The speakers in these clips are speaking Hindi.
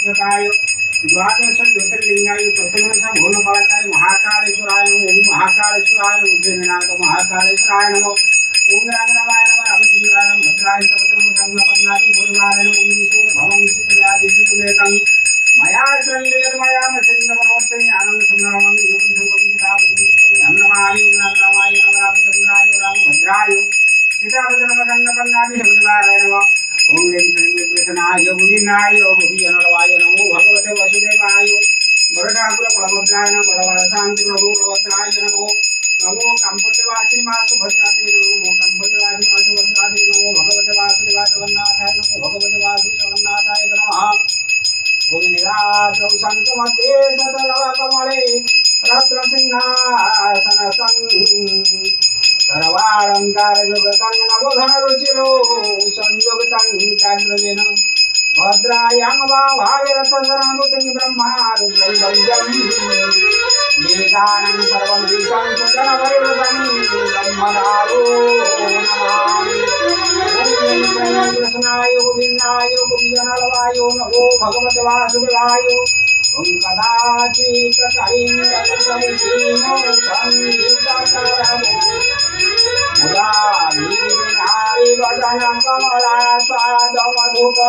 सरस्वताय द्वादश ज्योतिर्लिंगाय चतुर्दश भुवनपालकाय महाकालेश्वराय नमः। ओम महाकालेश्वराय नमः। उज्जयिनाथ महाकालेश्वराय नमः। ओम रामरामाय नमः। रामचंद्राय नमः। भद्राय सर्वत्र संगपन्नाति भूरिवाराय नमः। ओम विशुद्ध भवं सिद्धव्याधिषुतुलेकं मया श्रृंगेर मया मचिन्दमनोर्ते आनंद संग्रामं जीवन संगम चितावतीं हनुमाय ओम रामरामाय नमः। रामचंद्राय रामभद्राय सीतावती नमः। संगपन्नाति भूरिवाराय नमः। ओम ह्रीं श्रीं कृष्णाय भुविनाय भुविजनवाय नमो भगवते वसुदेवाय वरदाकुल बलभद्राय नमः। बलवरशांति प्रभु बलभद्राय नमो नमो कंपटवासिनी मा सुभद्राते नमो कंपटवासिनी मा सुभद्राते नमो भगवते वासुदेवाय जगन्नाथाय नमो भगवते वासुदेवाय जगन्नाथाय नमः। ओम नीलाद्रौ शंखमध्ये सतलकमले रत्नसिंहासनसं सर्वालंकार जगतं नवघनरुचिरो संयुक्तं चान्द्रजेन भद्रायां भावाय रथसरानुतं ब्रह्मा रुद्रं वेदानं सर्वं विषं सुजनवैवतं ब्रह्मणारो नमामि। ओम कृष्णाय गोविन्दाय गोपीजनवल्लभाय नमो भगवते वासुदेवाय। ओम कदाचित् कलिन्दकसंकीर्णो संगीतकरमो मुरारी वदन कमलास्वादमधुप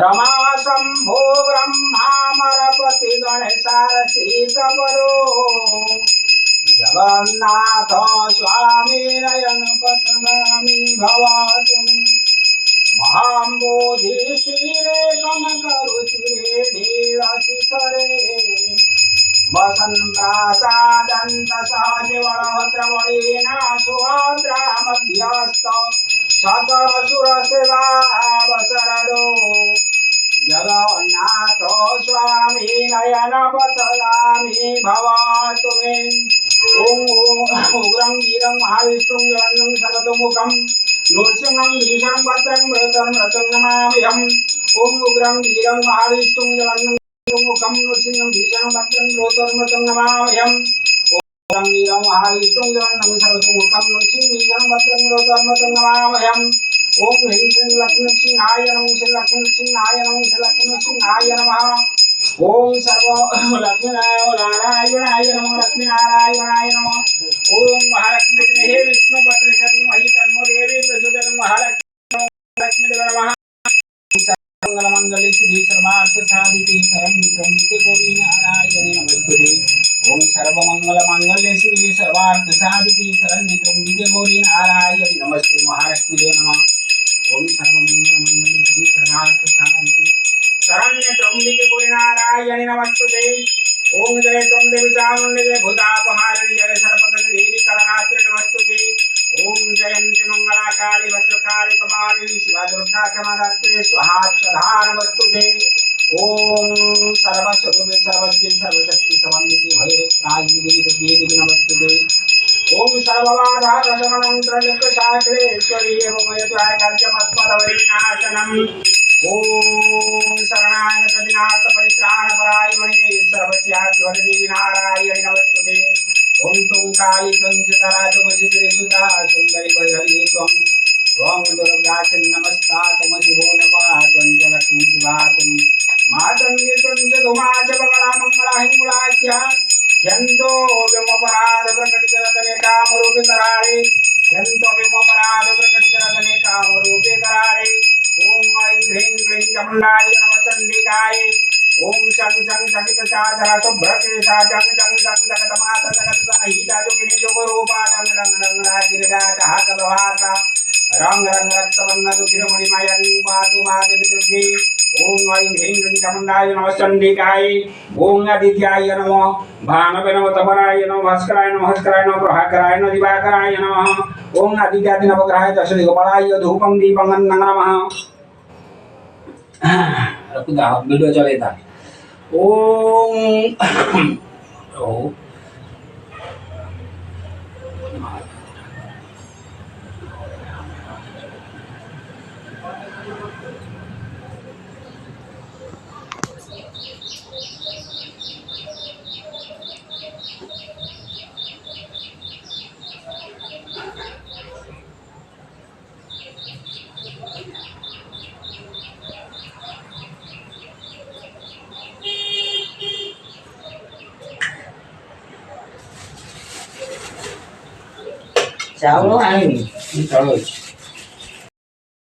रमा शंभो ब्रह्मामरपति गणेशारसितपरो जगन्नाथ स्वामी नयन पतनामी भवातु महाम्बोधिशिरे कनकरुचिरे नीलशिखरे वसन् प्रासादन्त सहजिवलभद्रमणेन सुभद्रा मध्यस्थ सकलसुरसेवावसरदो जगन्नाथ स्वामी नयन पतगामी भवतु मे। ओम उग्रं वीरं महाविष्णुं जलन्नं सर्वतोमुखं नृसिंहं भीषणं भद्रं मृतं नमाम्यहम्। ओम उग्रं वीरं महाविष्णुं जलन्नं मुखं नृसिंहं भीषणं भद्रं मृतं नमाम्यहम्। ओम वीरं महाविष्णुं जलन्नं सर्वतोमुखं नृसिंहं भीषणं भद्रं मृतं नमाम्यहम्। ओम ह्रीं श्रीं लक्ष्मीनृसिंहाय नमः। श्री लक्ष्मीनृसिंहाय नमः। श्री लक्ष्मीनृसिंहाय नमः। ओम सर्व लक्ष्मीनारायणाय नमः। लक्ष्मीनारायणाय नमः। ओम महालक्ष्मी हे विष्णु पत्नी सती मही तन्मो देवी प्रचोदनं महालक्ष्मी लक्ष्मी नमः। मंगलमंगले शिवे सर्वार्थ साधिके शरण्ये त्र्यंबके गौरी नारायणे नमोस्तुते। ओम सर्वमंगलमांगल्ये शिवे सर्वार्थ साधिके शरण्ये त्र्यंबके गौरी नारायणे नमस्ते महालक्ष्मी नमः। ओम सर्वमंगलमांगल्ये शिवे सर्वार्थ साधिके शरण्ये त्र्यंबके गौरी नारायणे नमोस्तुते। ओम जय त्वं देवी चामुण्डी जय भूतापहारिणी जय सर्वगति देवी कलरात्रि नमोस्तुते। ओम जयंती मंगला काली भद्रकाली कपालिनी शिवा दुर्गा क्षमाधात्री स्वाहा स्वधा नमोस्तुते। ओम सर्वस्वरूपे सर्वस्वी सर्वशक्ति समन्विते भैरवस्त्रायिनी देवी दुर्गे देवी नमोस्तुते। ओम सर्वबाधा प्रशमनं त्र्यंबकशास्त्रेश्वरी एवं यत्वाय कार्यमस्मदवैनाशनम्। ओम शरणागत दिनाथ परित्राणपरायणे सर्वस्याति हरिदेवी नारायणे नमोस्तुते। ओम तुम काली तंचकरा तुमसिद्रे सुता सुंदरी भैरवी त्वं दुर्गा चिन्नमस्ता तुमसि भुवनपा त्वं लक्ष्मी शिवा तुम मातंगी त्वं धुमा च बगला मंगला हिंगुलाख्या ह्यंतो विमपराध प्रकटितरतने कामरूपे कराळे ह्यंतो विमपराध प्रकटितरतने कामरूपे कराळे। ओम ऐं ह्रीं क्लीं चामुण्डाय नमः चण्डिकाय। ओम शं शं शकितचाधरा शुभ्रकेशा जं जं जं जगतमाता जगतसहिता योगिनी योगरूपा डं डं डं राजिरजातः कप्रभाता रंग रंग रक्तवर्ण रुचिरमणिमयं पातु माते पितृभ्ये। ओम ऐं ह्रीं क्लीं चामुण्डाय नमः चण्डिकाय। ओम आदित्याय नमः भानवे नमः तपराय नमः भास्कराय नमः भास्कराय नमः प्रभाकराय नमः दिवाकराय नमः। ओम आदित्यादि नवग्रहाय दशदिक्पालाय धूपं दीपं नमः। वीडियो चलेगा। ओम ଚାଉଳ ଆଣିନି। ଚାଉଳ ଅଛି